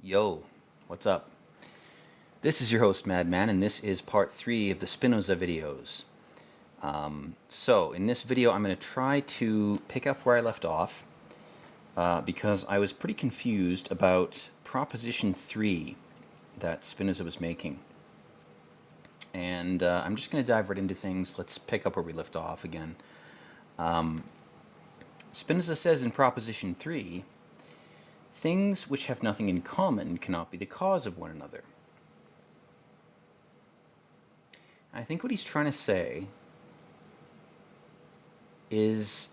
Yo, what's up? This is your host, Madman, and this is part 3 of the Spinoza videos. So, in this video, I'm going to try to pick up where I left off because I was pretty confused about Proposition 3 that Spinoza was making. And I'm just going to dive right into things. Let's pick up where we left off again. Spinoza says in Proposition 3, things which have nothing in common cannot be the cause of one another. I think what he's trying to say is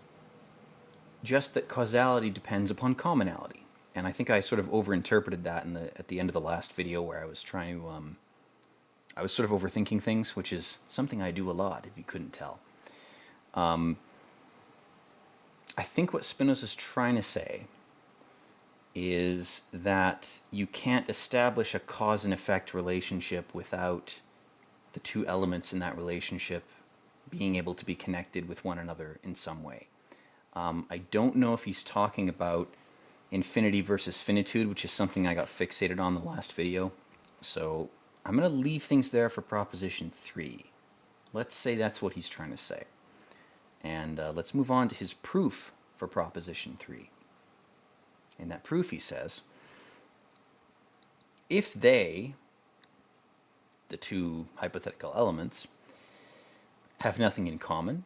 just that causality depends upon commonality. And I think I sort of overinterpreted that at the end of the last video where I was trying to, I was sort of overthinking things, which is something I do a lot, if you couldn't tell. I think what Spinoza's trying to say is that you can't establish a cause and effect relationship without the two elements in that relationship being able to be connected with one another in some way. I don't know if he's talking about infinity versus finitude, which is something I got fixated on the last video. So I'm going to leave things there for Proposition 3. Let's say that's what he's trying to say. And let's move on to his proof for Proposition 3. In that proof, he says, if they, the two hypothetical elements, have nothing in common,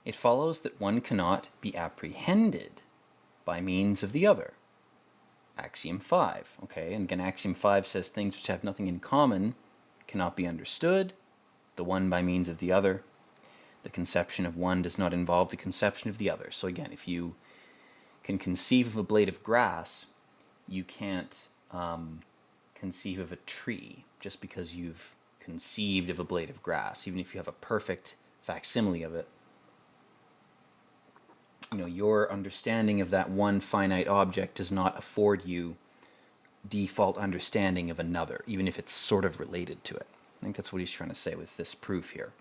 it follows that one cannot be apprehended by means of the other. Axiom 5. Okay, and again, Axiom 5 says things which have nothing in common cannot be understood, the one by means of the other. The conception of one does not involve the conception of the other. So again, if you can conceive of a blade of grass, you can't conceive of a tree just because you've conceived of a blade of grass, even if you have a perfect facsimile of it. You know, your understanding of that one finite object does not afford you default understanding of another, even if it's sort of related to it. I think that's what he's trying to say with this proof here.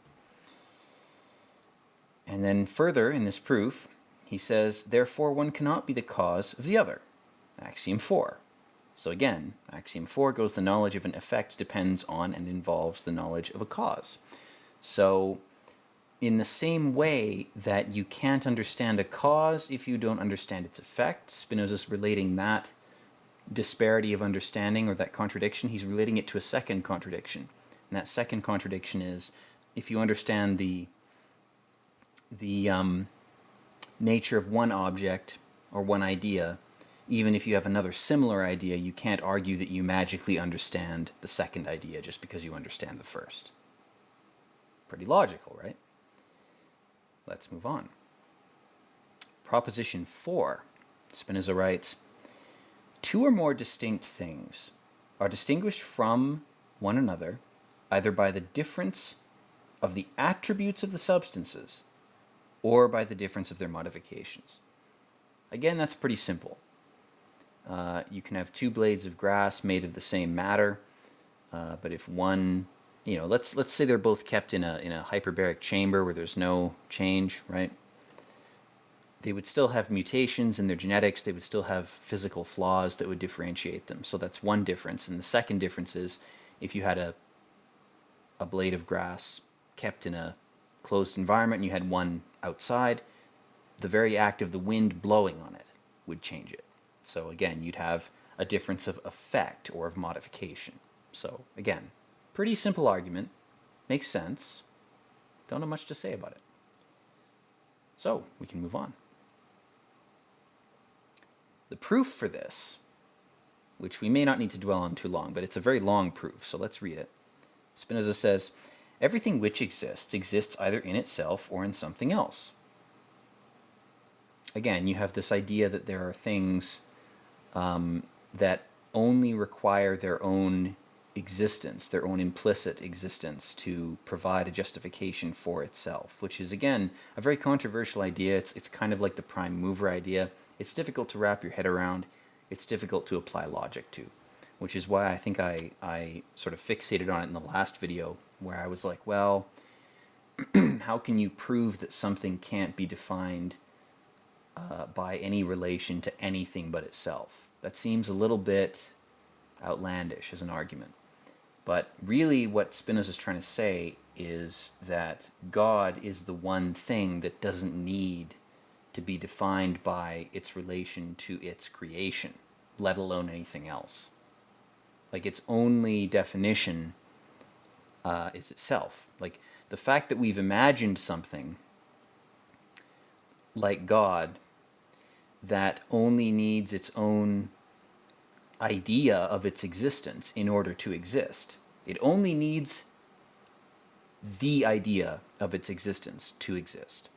And then further in this proof, he says, therefore one cannot be the cause of the other. Axiom 4. So again, Axiom 4 goes, the knowledge of an effect depends on and involves the knowledge of a cause. So in the same way that you can't understand a cause if you don't understand its effect, Spinoza's relating that disparity of understanding, or that contradiction, he's relating it to a second contradiction. And that second contradiction is, if you understand the nature of one object or one idea, even if you have another similar idea, you can't argue that you magically understand the second idea just because you understand the first. Pretty logical, right? Let's move on. Proposition 4. Spinoza writes, two or more distinct things are distinguished from one another either by the difference of the attributes of the substances or by the difference of their modifications. Again, that's pretty simple. You can have two blades of grass made of the same matter, but if one, let's say they're both kept in a hyperbaric chamber where there's no change, right? They would still have mutations in their genetics. They would still have physical flaws that would differentiate them. So that's one difference. And the second difference is if you had a blade of grass kept in a closed environment and you had one outside, the very act of the wind blowing on it would change it. So again, you'd have a difference of effect or of modification. So again, pretty simple argument, makes sense, don't have much to say about it. So we can move on. The proof for this, which we may not need to dwell on too long, but it's a very long proof, so let's read it. Spinoza says, everything which exists either in itself or in something else. Again, you have this idea that there are things that only require their own existence, their own implicit existence to provide a justification for itself, which is, again, a very controversial idea. It's kind of like the prime mover idea. It's difficult to wrap your head around. It's difficult to apply logic to, which is why I think I sort of fixated on it in the last video, where I was like, well, how can you prove that something can't be defined by any relation to anything but itself? That seems a little bit outlandish as an argument. But really what Spinoza is trying to say is that God is the one thing that doesn't need to be defined by its relation to its creation, let alone anything else. Like, its only definition is itself. Like, the fact that we've imagined something like God that only needs its own idea of its existence in order to exist. It only needs the idea of its existence to exist.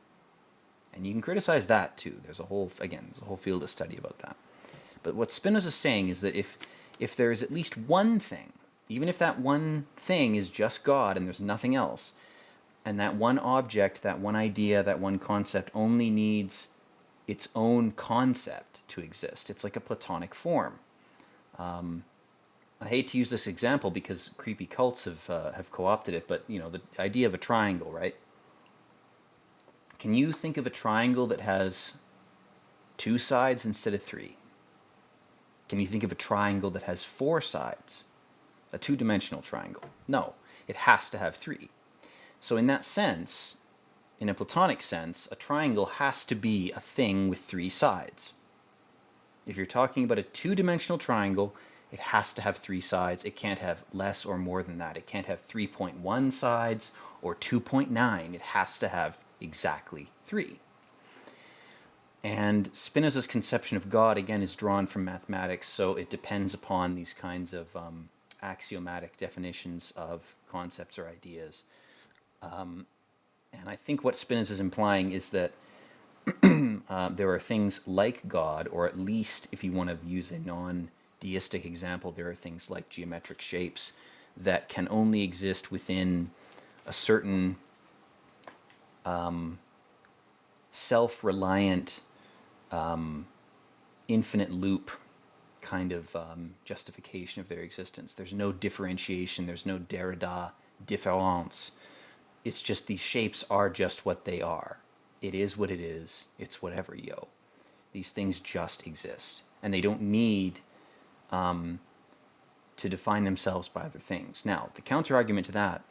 And you can criticize that too. There's a whole field of study about that. But what Spinoza is saying is that if there is at least one thing, even if that one thing is just God and there's nothing else, and that one object, that one idea, that one concept only needs its own concept to exist. It's like a Platonic form. I hate to use this example because creepy cults have co-opted it, but the idea of a triangle, right? Can you think of a triangle that has 2 sides instead of 3? Can you think of a triangle that has 4 sides? A 2-dimensional triangle? No, it has to have 3. So in that sense, in a Platonic sense, a triangle has to be a thing with 3 sides. If you're talking about a 2-dimensional triangle, it has to have 3 sides. It can't have less or more than that. It can't have 3.1 sides or 2.9. It has to have exactly 3. And Spinoza's conception of God, again, is drawn from mathematics, so it depends upon these kinds of axiomatic definitions of concepts or ideas. And I think what Spinoza is implying is that there are things like God, or at least, if you want to use a non-deistic example, there are things like geometric shapes that can only exist within a certain self-reliant, infinite loop kind of justification of their existence. There's no differentiation, there's no Derrida difference. It's just these shapes are just what they are. It is what it is. It's whatever, yo. These things just exist. And they don't need to define themselves by other things. Now, the counter-argument to that,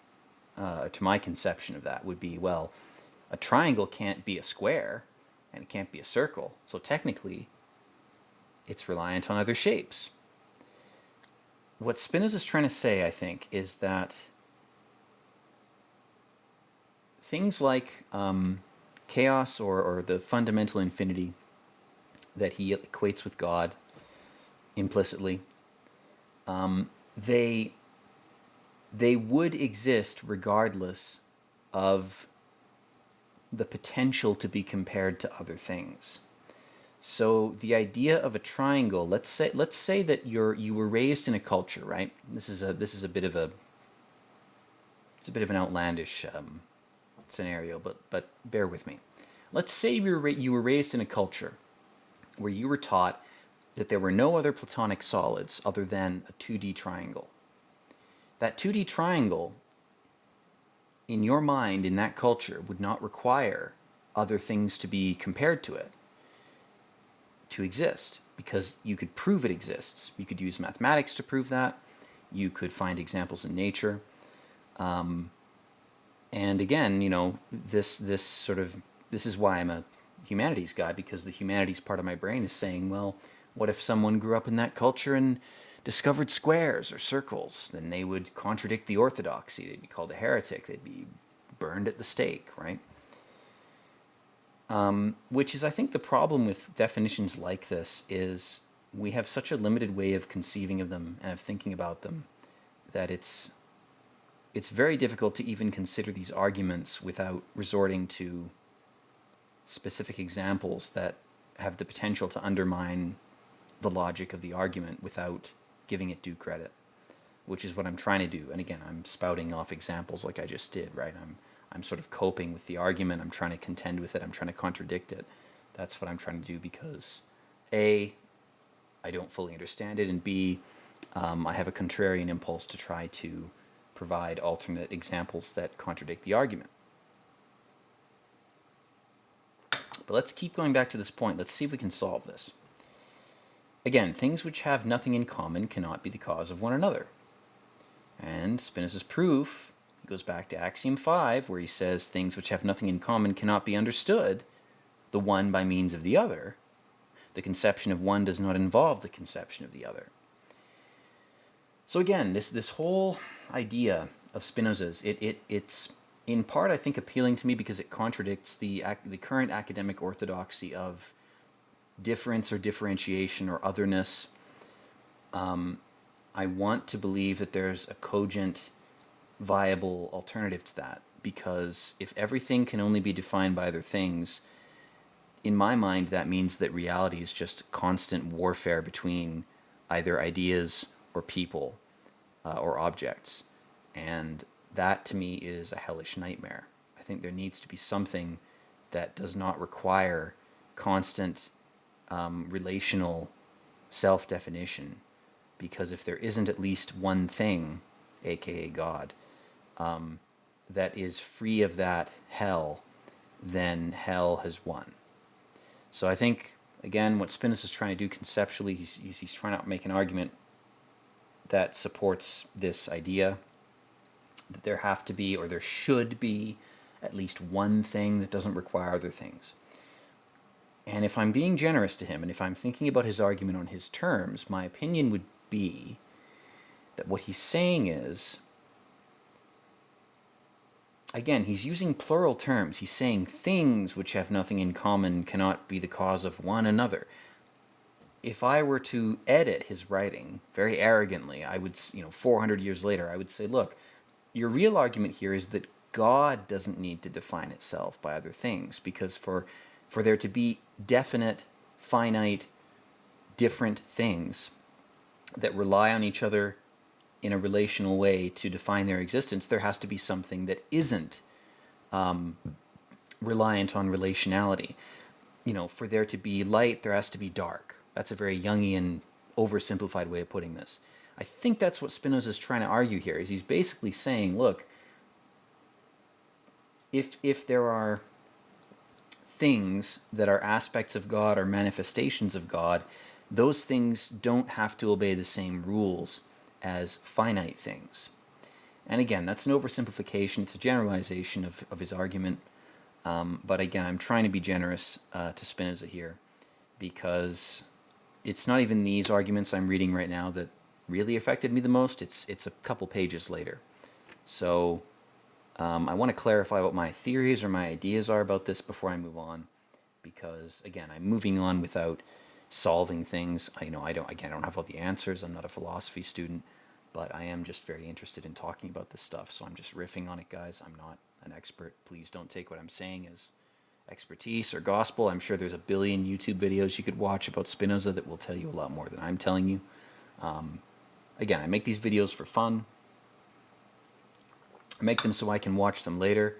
to my conception of that, would be, well, a triangle can't be a square, and it can't be a circle. So technically, it's reliant on other shapes. What Spinoza's trying to say, I think, is that things like chaos or the fundamental infinity that he equates with God implicitly, they would exist regardless of the potential to be compared to other things. So the idea of a triangle, let's say that you were raised in a culture, right? This is a bit of an outlandish scenario, but bear with me. Let's say you were raised in a culture where you were taught that there were no other Platonic solids other than a 2D triangle. That 2D triangle, in your mind, in that culture, would not require other things to be compared to it to exist, because you could prove it exists. You could use mathematics to prove that. You could find examples in nature. And again, this is why I'm a humanities guy, because the humanities part of my brain is saying, well, what if someone grew up in that culture and discovered squares or circles? Then they would contradict the orthodoxy. They'd be called a heretic. They'd be burned at the stake, right? Which is, I think, the problem with definitions like this is we have such a limited way of conceiving of them and of thinking about them that it's very difficult to even consider these arguments without resorting to specific examples that have the potential to undermine the logic of the argument without giving it due credit, which is what I'm trying to do. And again, I'm spouting off examples like I just did, right? I'm sort of coping with the argument. I'm trying to contend with it. I'm trying to contradict it. That's what I'm trying to do because A, I don't fully understand it, and B, I have a contrarian impulse to try to provide alternate examples that contradict the argument. But let's keep going back to this point. Let's see if we can solve this. Again, things which have nothing in common cannot be the cause of one another. And Spinoza's proof goes back to Axiom 5, where he says things which have nothing in common cannot be understood, the one by means of the other. The conception of one does not involve the conception of the other. So again, this whole idea of Spinoza's, it's in part, I think, appealing to me because it contradicts the current academic orthodoxy of difference or differentiation or otherness. I want to believe that there's a cogent, viable alternative to that, because if everything can only be defined by other things, in my mind, that means that reality is just constant warfare between either ideas or people or objects. And that, to me, is a hellish nightmare. I think there needs to be something that does not require constant relational self-definition, because if there isn't at least one thing, aka God, that is free of that hell, then hell has won. So I think, again, what Spinoza is trying to do conceptually, he's trying to make an argument that supports this idea that there have to be, or there should be, at least one thing that doesn't require other things. And if I'm being generous to him, and if I'm thinking about his argument on his terms, my opinion would be that what he's saying is, again, he's using plural terms. He's saying things which have nothing in common cannot be the cause of one another. If I were to edit his writing very arrogantly, I would, 400 years later, I would say, look, your real argument here is that God doesn't need to define itself by other things, because for there to be definite, finite, different things that rely on each other in a relational way to define their existence, there has to be something that isn't reliant on relationality. For there to be light, there has to be dark. That's a very Jungian, oversimplified way of putting this. I think that's what Spinoza is trying to argue here, is he's basically saying, look, if there are things that are aspects of God or manifestations of God, those things don't have to obey the same rules as finite things. And again, that's an oversimplification. It's a generalization of his argument. But again, I'm trying to be generous to Spinoza here, because it's not even these arguments I'm reading right now that really affected me the most. It's a couple pages later. So I want to clarify what my theories or my ideas are about this before I move on, because again, I'm moving on without solving things. I don't have all the answers. I'm not a philosophy student, but I am just very interested in talking about this stuff. So I'm just riffing on it, guys. I'm not an expert. Please don't take what I'm saying as expertise or gospel. I'm sure there's a billion YouTube videos you could watch about Spinoza that will tell you a lot more than I'm telling you. Again, I make these videos for fun. I make them so I can watch them later.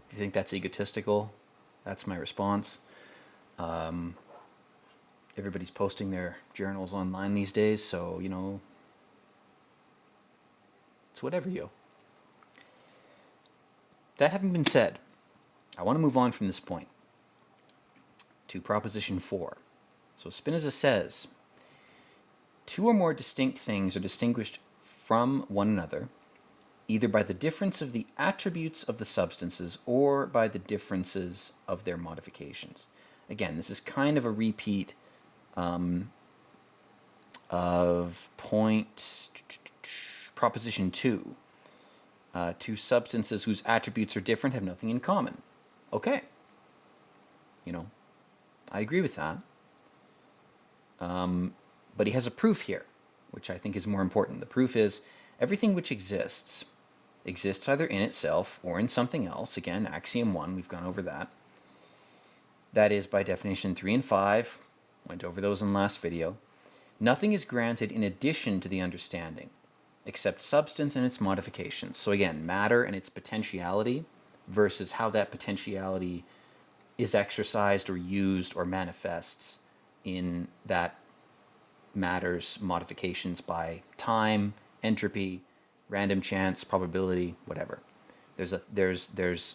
If you think that's egotistical, that's my response. Everybody's posting their journals online these days, so, it's whatever you. That having been said, I want to move on from this point to Proposition 4. So Spinoza says, two or more distinct things are distinguished from one another, either by the difference of the attributes of the substances or by the differences of their modifications. Again, this is kind of a repeat of Proposition 2. Two substances whose attributes are different have nothing in common. Okay. I agree with that. But he has a proof here, which I think is more important. The proof is everything which exists either in itself or in something else. Again, Axiom 1, we've gone over that. That is, by definition, 3 and 5. Went over those in the last video. Nothing is granted in addition to the understanding, except substance and its modifications. So again, matter and its potentiality versus how that potentiality is exercised or used or manifests in that matter's modifications by time, entropy, random chance, probability, whatever. There's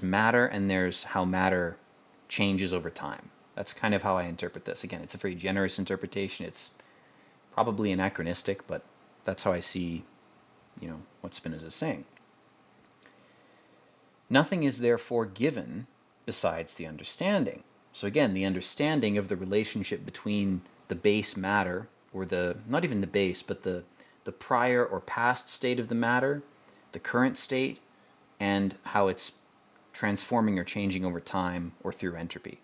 matter, and there's how matter changes over time. That's kind of how I interpret this. Again, it's a very generous interpretation. It's probably anachronistic, but that's how I see, what Spinoza is saying. Nothing is therefore given besides the understanding. So again, the understanding of the relationship between the base matter, or not even the base, but the prior or past state of the matter, the current state, and how it's transforming or changing over time or through entropy.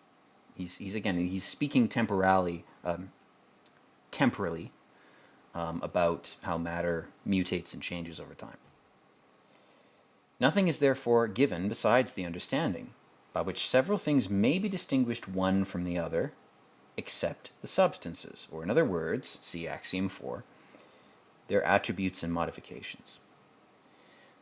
He's speaking temporally about how matter mutates and changes over time. Nothing is therefore given besides the understanding, by which several things may be distinguished one from the other, except the substances, or in other words, see axiom 4, their attributes and modifications.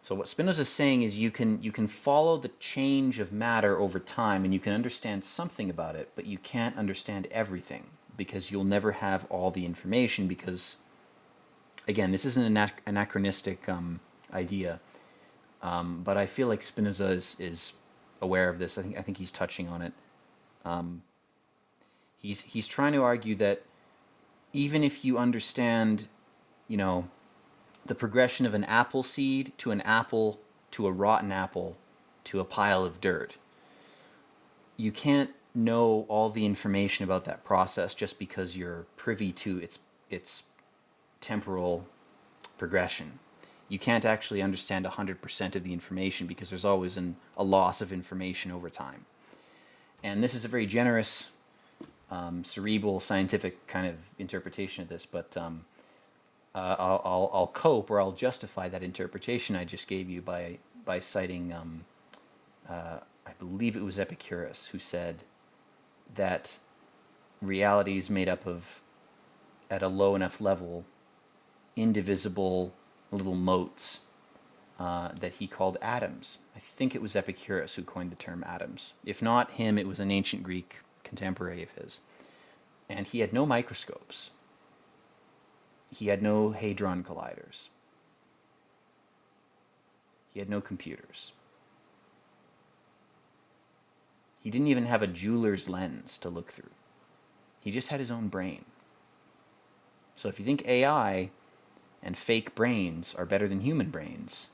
So what Spinoza is saying is you can follow the change of matter over time and you can understand something about it, but you can't understand everything because you'll never have all the information because, again, this is an anachronistic idea, but I feel like Spinoza is aware of this. I think he's touching on it. He's trying to argue that even if you understand, the progression of an apple seed to an apple to a rotten apple to a pile of dirt, you can't know all the information about that process just because you're privy to its temporal progression. You can't actually understand 100% of the information because there's always a loss of information over time. And this is a very generous, cerebral, scientific kind of interpretation of this, but I'll cope, or I'll justify that interpretation I just gave you by citing, I believe it was Epicurus, who said that reality is made up of, at a low enough level, indivisible little motes that he called atoms. I think it was Epicurus who coined the term atoms. If not him, it was an ancient Greek contemporary of his. And he had no microscopes. He had no hadron colliders. He had no computers. He didn't even have a jeweler's lens to look through. He just had his own brain. So if you think AI and fake brains are better than human brains,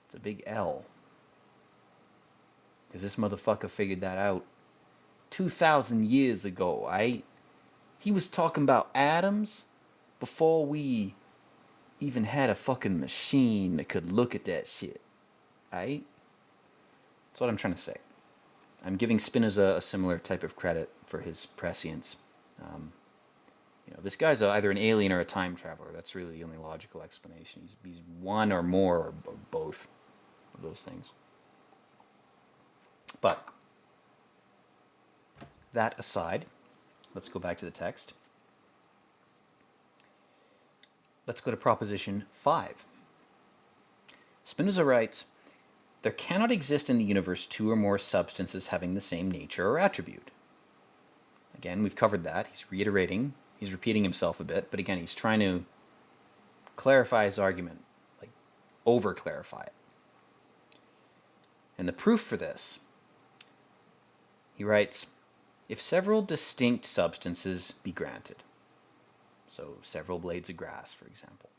it's a big L. Because this motherfucker figured that out 2,000 years ago, right? He was talking about atoms before we even had a fucking machine that could look at that shit, right? That's what I'm trying to say. I'm giving Spinoza a similar type of credit for his prescience. This guy's either an alien or a time traveler. That's really the only logical explanation. He's one or more or both of those things. But that aside, let's go back to the text. Let's go to proposition 5. Spinoza writes, "There cannot exist in the universe two or more substances having the same nature or attribute." Again, we've covered that. He's repeating himself a bit, but again, he's trying to clarify his argument, like over-clarify it. And the proof for this, he writes, "If several distinct substances be granted," so several blades of grass, for example,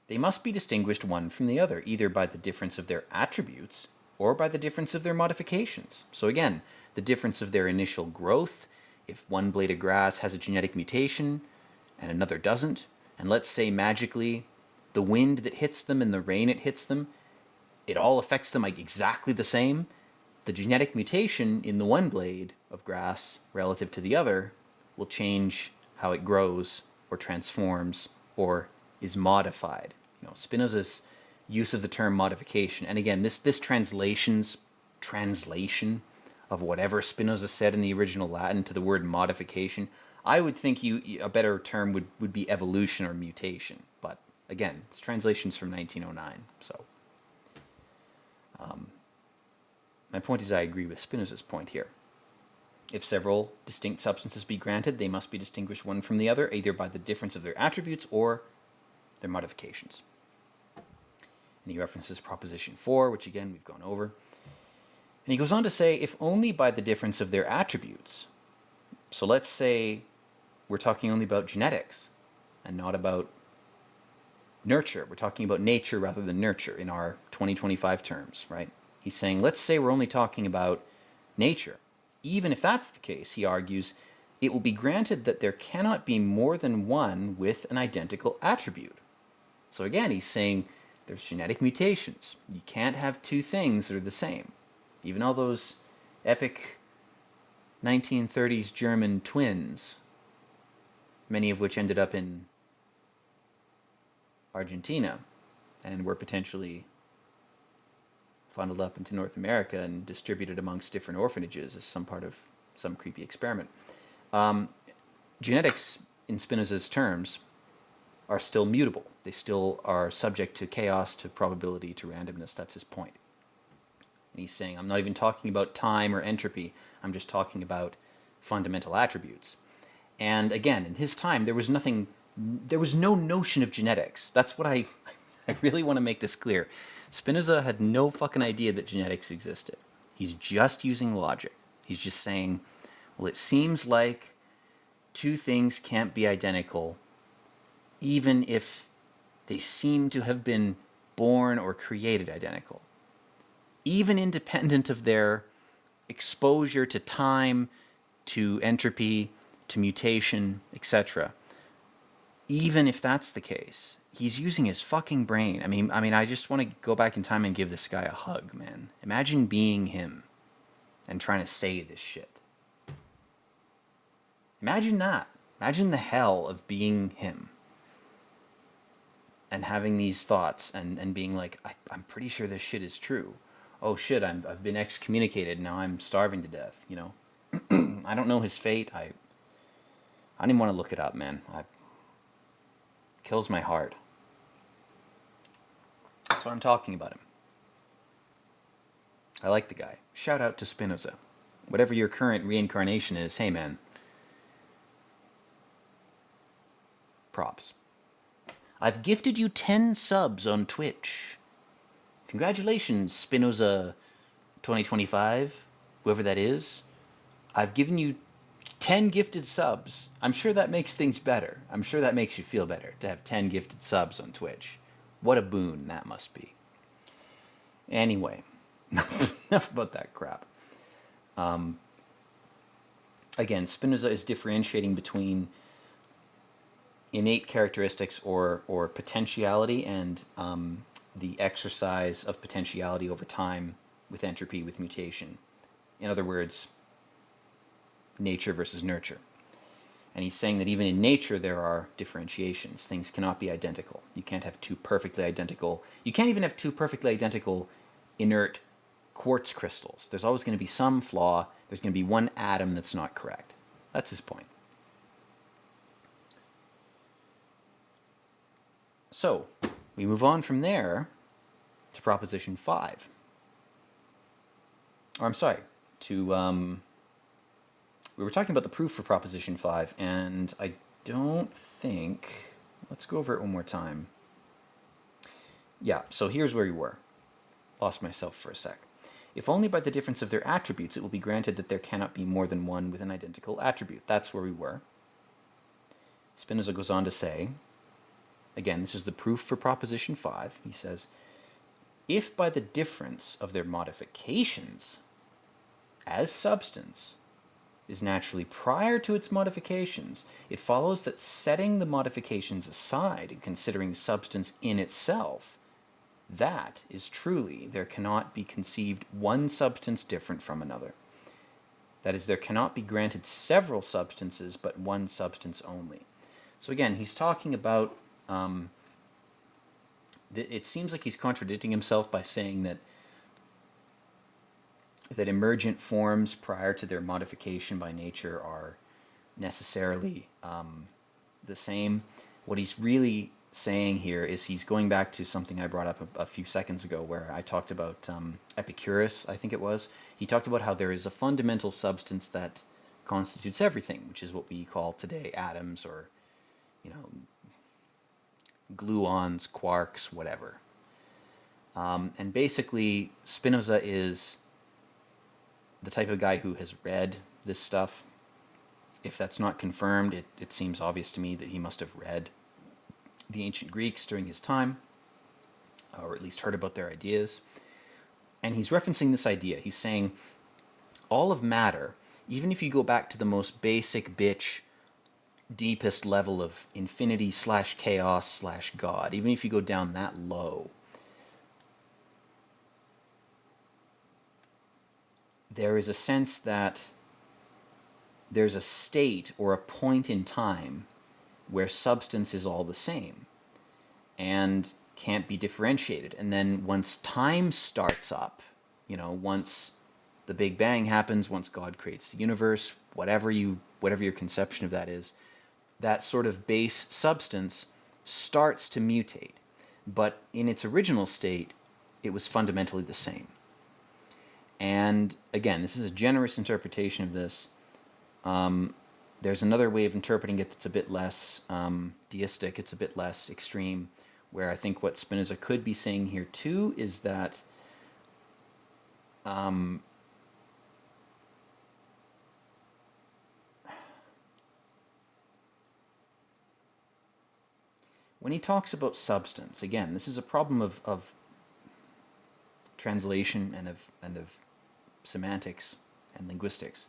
"they must be distinguished one from the other, either by the difference of their attributes or by the difference of their modifications." So again, the difference of their initial growth. If one blade of grass has a genetic mutation and another doesn't, and let's say magically the wind that hits them and the rain it hits them, it all affects them like exactly the same, the genetic mutation in the one blade of grass relative to the other will change how it grows or transforms or is modified. Spinoza's use of the term modification, and again, this translation of whatever Spinoza said in the original Latin to the word modification, I would think a better term would be evolution or mutation. But again, it's translations from 1909. So my point is I agree with Spinoza's point here. If several distinct substances be granted, they must be distinguished one from the other, either by the difference of their attributes or their modifications. And he references proposition 4, which again we've gone over. And he goes on to say, if only by the difference of their attributes. So let's say we're talking only about genetics and not about nurture. We're talking about nature rather than nurture in our 2025 terms, right? He's saying, let's say we're only talking about nature. Even if that's the case, he argues, it will be granted that there cannot be more than one with an identical attribute. So again, he's saying there's genetic mutations. You can't have two things that are the same. Even all those epic 1930s German twins, many of which ended up in Argentina and were potentially funneled up into North America and distributed amongst different orphanages as some part of some creepy experiment. Genetics, in Spinoza's terms, are still mutable. They still are subject to chaos, to probability, to randomness. That's his point. And he's saying, I'm not even talking about time or entropy. I'm just talking about fundamental attributes. And again, in his time, there was no notion of genetics. That's what I really want to make this clear. Spinoza had no fucking idea that genetics existed. He's just using logic. He's just saying, well, it seems like two things can't be identical, even if they seem to have been born or created identical. Even independent of their exposure to time, to entropy, to mutation, etc. Even if that's the case, he's using his fucking brain. I mean, I just want to go back in time and give this guy a hug, man. Imagine being him and trying to say this shit. Imagine that. Imagine the hell of being him and having these thoughts and being like, I'm pretty sure this shit is true. Oh shit, I've been excommunicated. Now I'm starving to death, you know? I don't know his fate. I don't even want to look it up, man. It kills my heart. That's why I'm talking about him. I like the guy. Shout out to Spinoza. Whatever your current reincarnation is, hey man. Props. I've gifted you 10 subs on Twitch. Congratulations, Spinoza 2025, whoever that is. I've given you 10 gifted subs. I'm sure that makes things better. I'm sure that makes you feel better to have 10 gifted subs on Twitch. What a boon that must be. Anyway, enough about that crap. Again, Spinoza is differentiating between innate characteristics or potentiality and the exercise of potentiality over time with entropy, with mutation. In other words, nature versus nurture. And he's saying that even in nature there are differentiations. Things cannot be identical. You can't have two perfectly identical... You can't even have two perfectly identical inert quartz crystals. There's always going to be some flaw. There's going to be one atom that's not correct. That's his point. So, we move on from there to Proposition 5. Or I'm sorry, to... we were talking about the proof for Proposition 5, and I don't think... Let's go over it one more time. Yeah, so here's where we were. Lost myself for a sec. If only by the difference of their attributes it will be granted that there cannot be more than one with an identical attribute. That's where we were. Spinoza goes on to say, again, this is the proof for Proposition 5. He says, if by the difference of their modifications as substance is naturally prior to its modifications, it follows that setting the modifications aside and considering substance in itself, that is truly there cannot be conceived one substance different from another. That is, there cannot be granted several substances, but one substance only. So again, he's talking about, it seems like he's contradicting himself by saying that emergent forms prior to their modification by nature are necessarily the same. What he's really saying here is he's going back to something I brought up a few seconds ago where I talked about Epicurus, I think it was. He talked about how there is a fundamental substance that constitutes everything, which is what we call today atoms or, you know, gluons, quarks, whatever. And basically, Spinoza is the type of guy who has read this stuff if that's not confirmed, it seems obvious to me that he must have read the ancient Greeks during his time, or at least heard about their ideas. And he's referencing this idea. He's saying all of matter, even if you go back to the most basic bitch, deepest level of infinity / chaos / God, even if you go down that low, there is a sense that there's a state or a point in time where substance is all the same and can't be differentiated. And then once time starts up, once the Big Bang happens, once God creates the universe, whatever your conception of that is, that sort of base substance starts to mutate. But in its original state, it was fundamentally the same. And again, this is a generous interpretation of this. There's another way of interpreting it that's a bit less deistic, it's a bit less extreme, where I think what Spinoza could be saying here too is that when he talks about substance, again, this is a problem of translation and of semantics and linguistics.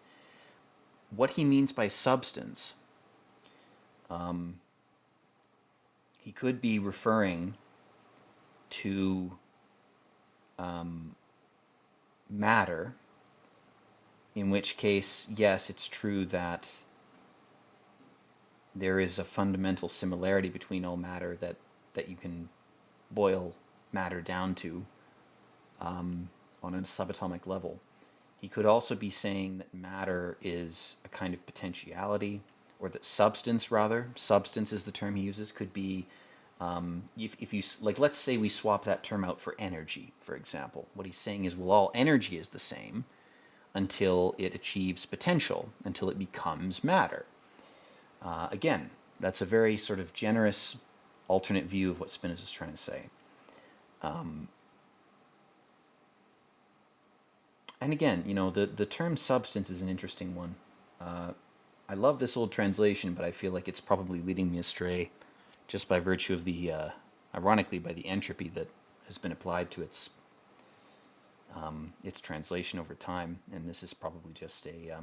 What he means by substance, he could be referring to matter, in which case, yes, it's true that there is a fundamental similarity between all matter that you can boil matter down to on a subatomic level. He could also be saying that matter is a kind of potentiality, or that substance is the term he uses, could be, if you, like, let's say we swap that term out for energy, for example. What he's saying is, well, all energy is the same until it achieves potential, until it becomes matter. Again, that's a very sort of generous alternate view of what Spinoza is trying to say. And again, the term substance is an interesting one. I love this old translation, but I feel like it's probably leading me astray just by virtue of the, ironically, by the entropy that has been applied to its translation over time. And this is probably just a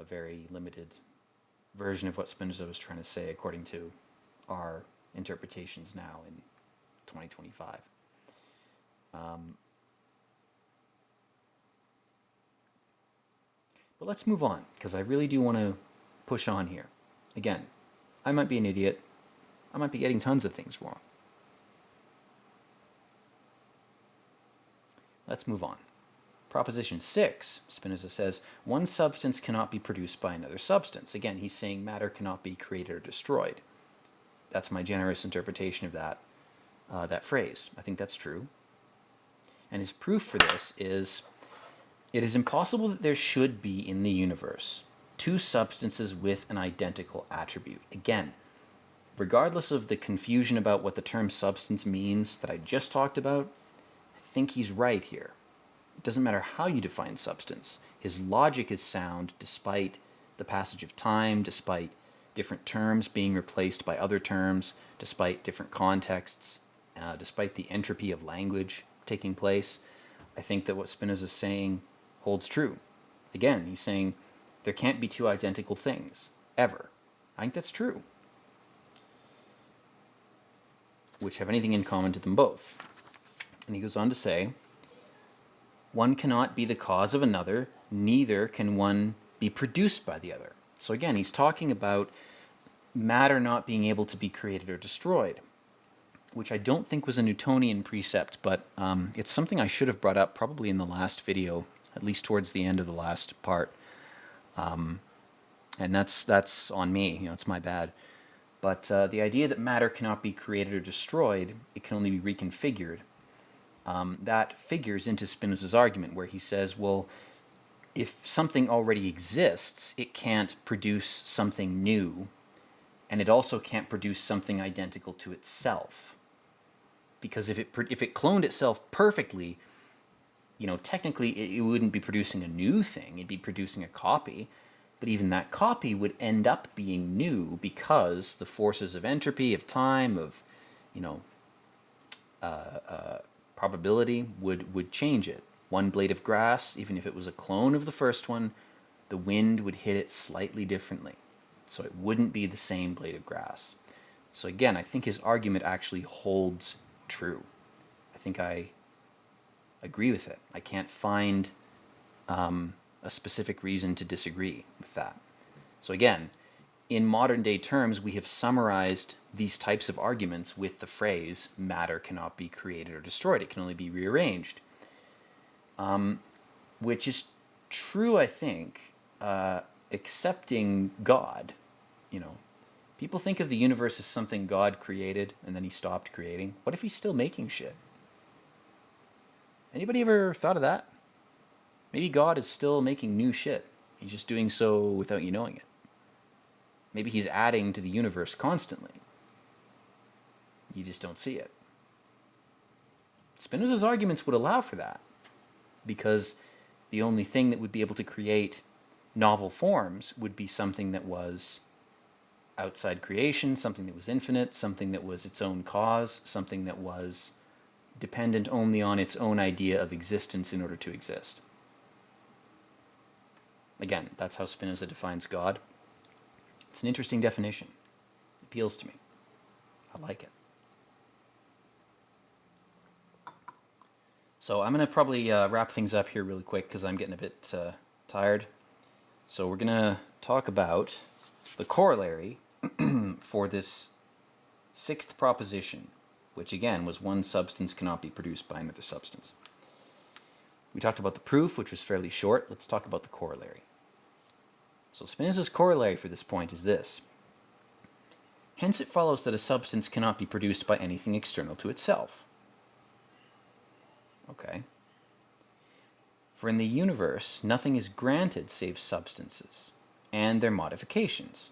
very limited version of what Spinoza was trying to say according to our interpretations now in 2025. But let's move on, because I really do want to push on here. Again, I might be an idiot. I might be getting tons of things wrong. Let's move on. Proposition 6, Spinoza says, one substance cannot be produced by another substance. Again, he's saying matter cannot be created or destroyed. That's my generous interpretation of that phrase. I think that's true. And his proof for this is, it is impossible that there should be in the universe two substances with an identical attribute. Again, regardless of the confusion about what the term substance means that I just talked about, I think he's right here. It doesn't matter how you define substance. His logic is sound despite the passage of time, despite different terms being replaced by other terms, despite different contexts, despite the entropy of language taking place. I think that what Spinoza is saying holds true. Again, he's saying there can't be two identical things, ever. I think that's true. Which have anything in common to them both. And he goes on to say, one cannot be the cause of another, neither can one be produced by the other. So again, he's talking about matter not being able to be created or destroyed, which I don't think was a Newtonian precept, but it's something I should have brought up probably in the last video, at least towards the end of the last part. And that's on me, it's my bad. But the idea that matter cannot be created or destroyed, it can only be reconfigured, that figures into Spinoza's argument, where he says, well, if something already exists, it can't produce something new, and it also can't produce something identical to itself. Because if it cloned itself perfectly, technically it wouldn't be producing a new thing, it'd be producing a copy. But even that copy would end up being new because the forces of entropy, of time, of, you know, probability would change it. One blade of grass, even if it was a clone of the first one, the wind would hit it slightly differently. So it wouldn't be the same blade of grass. So again, I think his argument actually holds true. I think I agree with it. I can't find a specific reason to disagree with that. So again, in modern day terms, we have summarized these types of arguments with the phrase, matter cannot be created or destroyed, it can only be rearranged. Which is true, I think, accepting God. You know, people think of the universe as something God created and then he stopped creating. What if he's still making shit? Anybody ever thought of that? Maybe God is still making new shit. He's just doing so without you knowing it. Maybe he's adding to the universe constantly. You just don't see it. Spinoza's arguments would allow for that, because the only thing that would be able to create novel forms would be something that was outside creation, something that was infinite, something that was its own cause, something that was dependent only on its own idea of existence in order to exist. Again, that's how Spinoza defines God. It's an interesting definition. It appeals to me. I like it. So I'm going to probably wrap things up here really quick because I'm getting a bit tired. So we're going to talk about the corollary for this sixth proposition, which again was one substance cannot be produced by another substance. We talked about the proof, which was fairly short. Let's talk about the corollary. So Spinoza's corollary for this point is this. Hence it follows that a substance cannot be produced by anything external to itself. Okay. For in the universe, nothing is granted save substances and their modifications.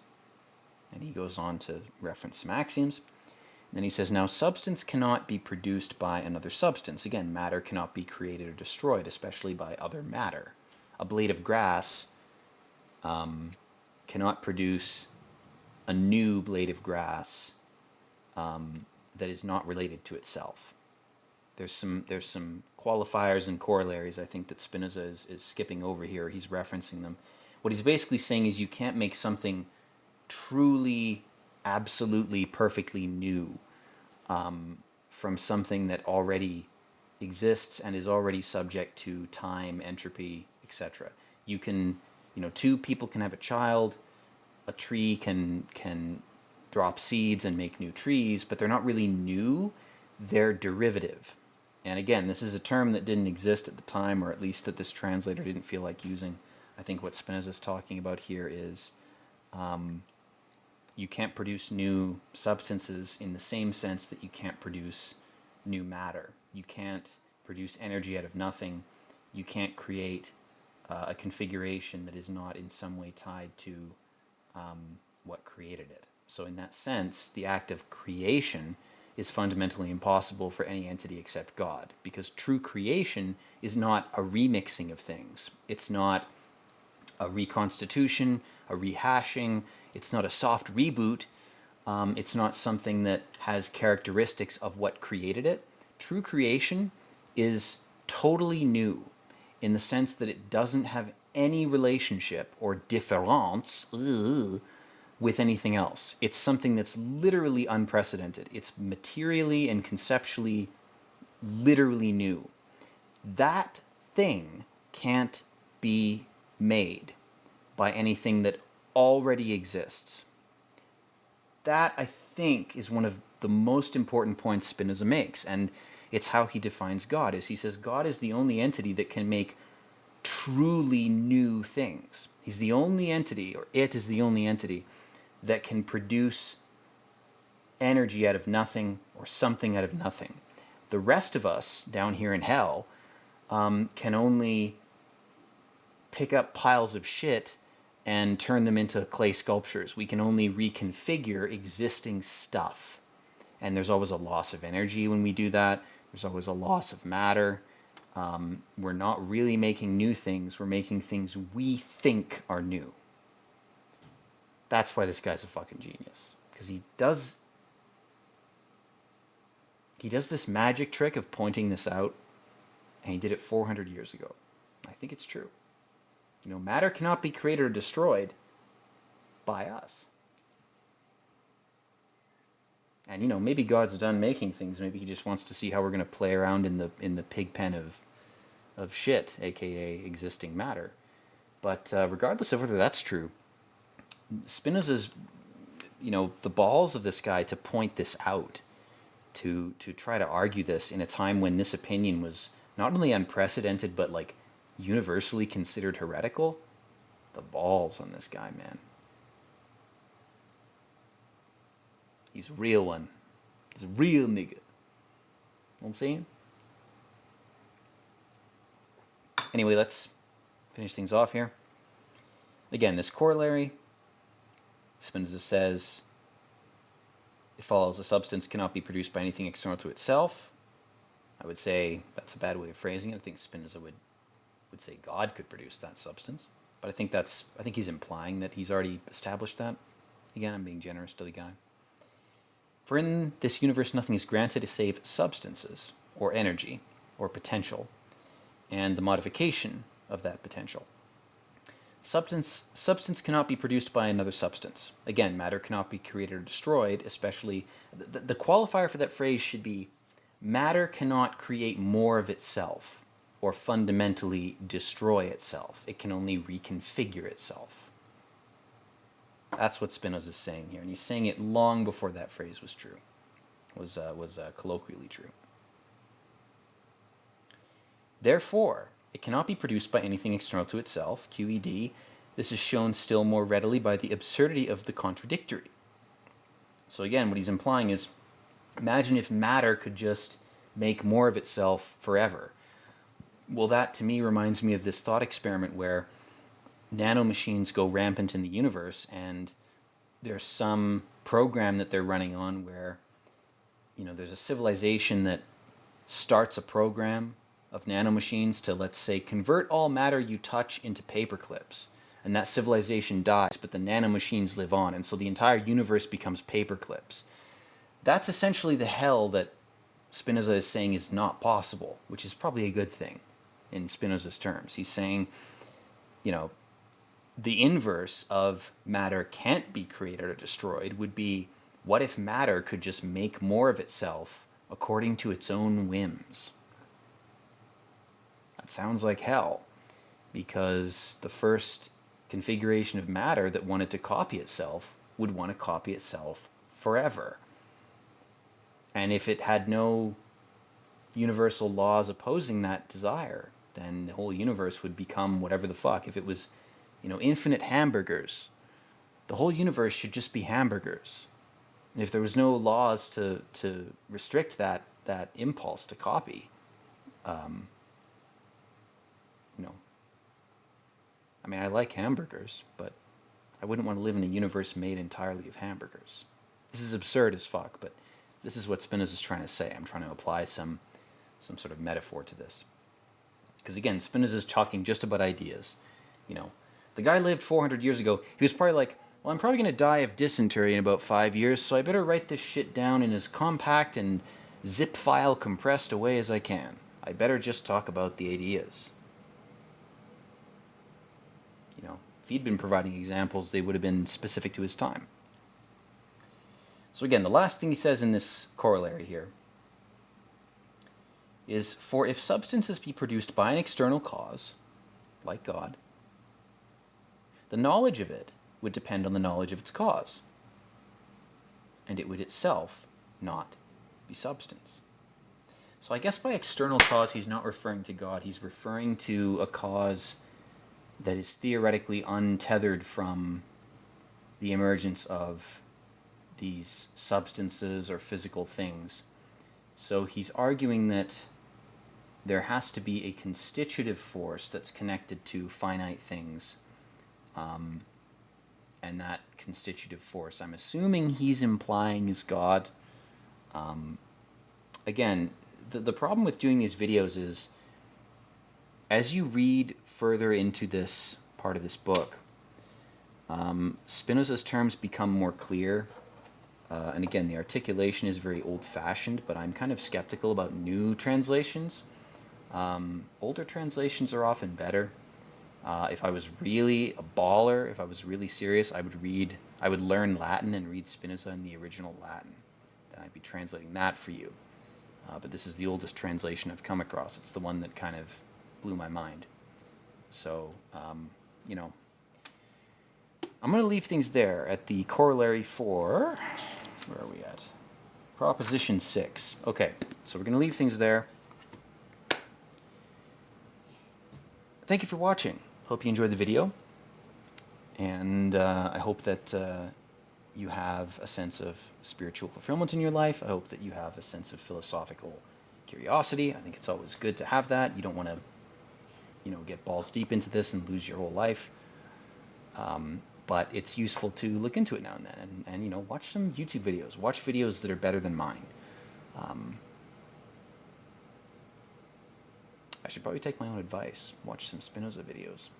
And he goes on to reference some axioms. And then he says, now substance cannot be produced by another substance. Again, matter cannot be created or destroyed, especially by other matter. A blade of grass cannot produce a new blade of grass that is not related to itself. There's some qualifiers and corollaries I think that Spinoza is skipping over here. He's referencing them. What he's basically saying is you can't make something truly, absolutely, perfectly new from something that already exists and is already subject to time, entropy, etc. You can, two people can have a child, a tree can drop seeds and make new trees, but they're not really new, they're derivative. And again, this is a term that didn't exist at the time, or at least that this translator didn't feel like using. I think what Spinoza's talking about here is you can't produce new substances in the same sense that you can't produce new matter. You can't produce energy out of nothing. You can't create a configuration that is not in some way tied to what created it. So in that sense, the act of creation is fundamentally impossible for any entity except God, because true creation is not a remixing of things. It's not a reconstitution, a rehashing. It's not a soft reboot. It's not something that has characteristics of what created it. True creation is totally new in the sense that it doesn't have any relationship or difference with anything else. It's something that's literally unprecedented. It's materially and conceptually literally new. That thing can't be made by anything that already exists. That, I think, is one of the most important points Spinoza makes, and it's how he defines God. Is he says God is the only entity that can make truly new things. He's the only entity, or it is the only entity, that can produce energy out of nothing or something out of nothing. The rest of us down here in hell can only pick up piles of shit and turn them into clay sculptures. We can only reconfigure existing stuff. And there's always a loss of energy when we do that. There's always a loss of matter. We're not really making new things. We're making things we think are new. That's why this guy's a fucking genius. Because he does this magic trick of pointing this out, and he did it 400 years ago. I think it's true. Matter cannot be created or destroyed by us. And maybe God's done making things. Maybe he just wants to see how we're going to play around in the pig pen of shit, aka existing matter. But regardless of whether that's true, Spinoza's, the balls of this guy to point this out, to try to argue this in a time when this opinion was not only unprecedented but like universally considered heretical. The balls on this guy, man. He's a real one. He's a real nigga. You know what I'm saying? Anyway, let's finish things off here. Again, this corollary, Spinoza says, it follows a substance cannot be produced by anything external to itself. I would say that's a bad way of phrasing it. I think Spinoza would say God could produce that substance. But I think he's implying that he's already established that. Again, I'm being generous to the guy. For in this universe nothing is granted save substances, or energy, or potential, and the modification of that potential. Substance cannot be produced by another substance. Again, matter cannot be created or destroyed, especially... The qualifier for that phrase should be, matter cannot create more of itself, or fundamentally destroy itself. It can only reconfigure itself. That's what Spinoza is saying here, and he's saying it long before that phrase was true, was colloquially true. Therefore, it cannot be produced by anything external to itself, QED. This is shown still more readily by the absurdity of the contradictory. So again, what he's implying is, imagine if matter could just make more of itself forever. Well, that to me reminds me of this thought experiment where nanomachines go rampant in the universe, and there's some program that they're running on where, there's a civilization that starts a program of nanomachines to, let's say, convert all matter you touch into paper clips. And that civilization dies, but the nanomachines live on, and so the entire universe becomes paper clips. That's essentially the hell that Spinoza is saying is not possible, which is probably a good thing in Spinoza's terms. He's saying, the inverse of matter can't be created or destroyed would be, what if matter could just make more of itself according to its own whims? That sounds like hell, because the first configuration of matter that wanted to copy itself would want to copy itself forever. And if it had no universal laws opposing that desire, then the whole universe would become whatever the fuck. If it was infinite hamburgers, the whole universe should just be hamburgers. And if there was no laws to restrict that impulse to copy, I like hamburgers, but I wouldn't want to live in a universe made entirely of hamburgers. This is absurd as fuck, but this is what Spinoza is trying to say. I'm trying to apply some sort of metaphor to this. Because again, Spinoza is talking just about ideas. The guy lived 400 years ago. He was probably like, well, I'm probably going to die of dysentery in about 5 years, so I better write this shit down in as compact and zip file compressed a way as I can. I better just talk about the ideas. If he'd been providing examples, they would have been specific to his time. So again, the last thing he says in this corollary here is, for if substances be produced by an external cause, like God, the knowledge of it would depend on the knowledge of its cause, and it would itself not be substance. So I guess by external cause, he's not referring to God. He's referring to a cause that is theoretically untethered from the emergence of these substances or physical things. So he's arguing that there has to be a constitutive force that's connected to finite things, and that constitutive force, I'm assuming he's implying, is God. Again, the problem with doing these videos is, as you read further into this part of this book, Spinoza's terms become more clear. And again, the articulation is very old-fashioned, but I'm kind of skeptical about new translations. Older translations are often better. If I was really a baller, if I was really serious, I would learn Latin and read Spinoza in the original Latin. Then I'd be translating that for you. But this is the oldest translation I've come across. It's the one that kind of blew my mind. So, you know, I'm going to leave things there at the corollary for, where are we at? Proposition 6. Okay, so we're going to leave things there. Thank you for watching. Hope you enjoyed the video. And I hope that you have a sense of spiritual fulfillment in your life. I hope that you have a sense of philosophical curiosity. I think it's always good to have that. You don't want to, you know, get balls deep into this and lose your whole life. But it's useful to look into it now and then, and you know, watch some YouTube videos. Watch videos that are better than mine. I should probably take my own advice. Watch some Spinoza videos.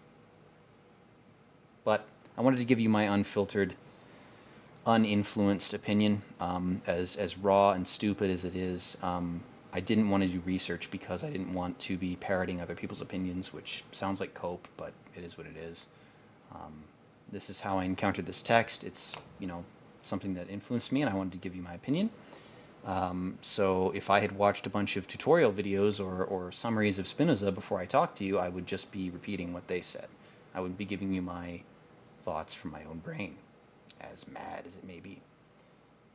But I wanted to give you my unfiltered, uninfluenced opinion. As raw and stupid as it is, I didn't want to do research because I didn't want to be parroting other people's opinions, which sounds like cope, but it is what it is. This is how I encountered this text. It's, you know, something that influenced me, and I wanted to give you my opinion. So if I had watched a bunch of tutorial videos or summaries of Spinoza before I talked to you, I would just be repeating what they said. I would be giving you my thoughts from my own brain, as mad as it may be.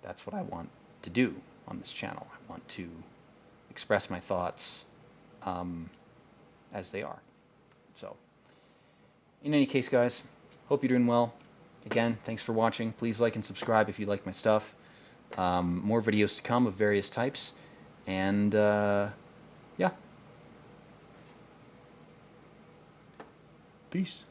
That's what I want to do on this channel. I want to express my thoughts as they are. So, in any case, guys, hope you're doing well. Again, thanks for watching. Please like and subscribe if you like my stuff. More videos to come of various types. And, yeah. Peace.